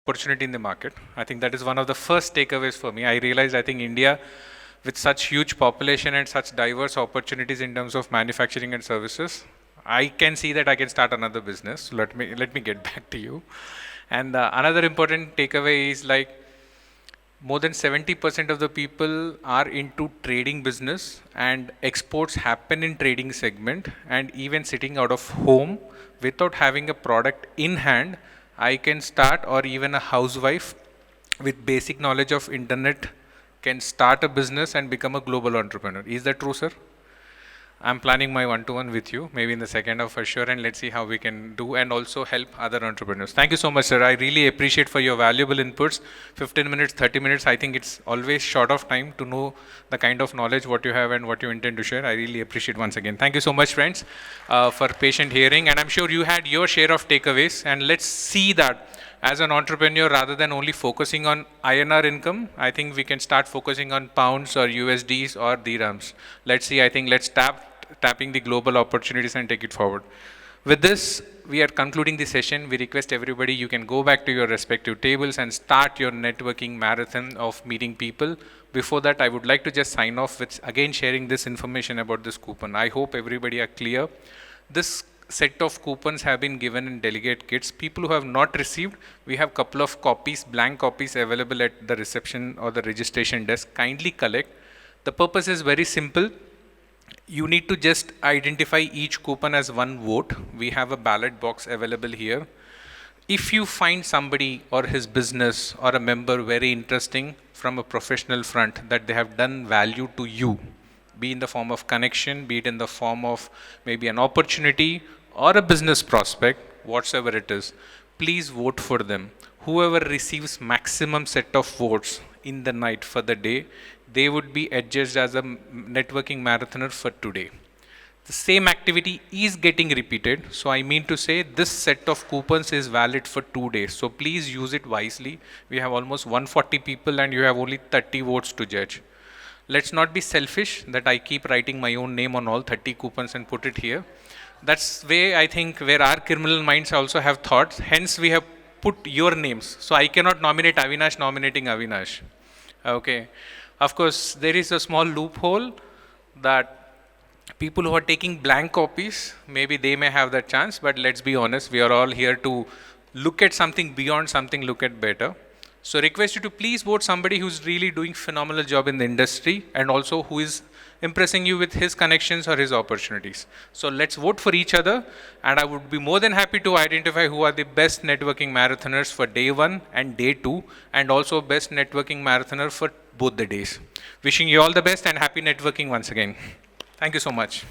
opportunity in the market. I think that is one of the first takeaways for me. I realized I think India, with such huge population and such diverse opportunities in terms of manufacturing and services, I can see that I can start another business. Let me get back to you. And another important takeaway is like more than 70% of the people are into trading business, and exports happen in trading segment, and even sitting out of home without having a product in hand, I can start, or even a housewife with basic knowledge of internet can start a business and become a global entrepreneur. Is that true, sir? I'm planning my one-to-one with you, maybe in the second half for sure, and let's see how we can do and also help other entrepreneurs. Thank you so much, sir. I really appreciate for your valuable inputs. 15 minutes, 30 minutes, I think it's always short of time to know the kind of knowledge what you have and what you intend to share. I really appreciate once again. Thank you so much, friends, for patient hearing, and I'm sure you had your share of takeaways, and let's see that as an entrepreneur, rather than only focusing on INR income, I think we can start focusing on pounds or USDs or dirhams. Let's see, I think let's tapping the global opportunities and take it forward. With this, we are concluding the session. We request everybody, you can go back to your respective tables and start your networking marathon of meeting people. Before that, I would like to just sign off with again sharing this information about this coupon. I hope everybody are clear. This set of coupons have been given in delegate kits. People who have not received, we have couple of copies, blank copies available at the reception or the registration desk. Kindly collect. The purpose is very simple. You need to just identify each coupon as one vote. We have a ballot box available here. If you find somebody or his business or a member very interesting from a professional front, that they have done value to you, be in the form of connection, be it in the form of maybe an opportunity or a business prospect, whatsoever it is, please vote for them. Whoever receives maximum set of votes in the night for the day, they would be adjudged as a networking marathoner for today. The same activity is getting repeated. So I mean to say this set of coupons is valid for 2 days. So please use it wisely. We have almost 140 people and you have only 30 votes to judge. Let's not be selfish that I keep writing my own name on all 30 coupons and put it here. That's way I think where our criminal minds also have thoughts. Hence we have put your names. So I cannot nominate Avinash nominating Avinash. Okay. Of course, there is a small loophole that people who are taking blank copies, maybe they may have that chance, but let's be honest, we are all here to look at something beyond something, look at better. So request you to please vote somebody who's really doing phenomenal job in the industry and also who is impressing you with his connections or his opportunities. So let's vote for each other, and I would be more than happy to identify who are the best networking marathoners for day 1 and day 2, and also best networking marathoner for both the days. Wishing you all the best and happy networking once again. Thank you so much.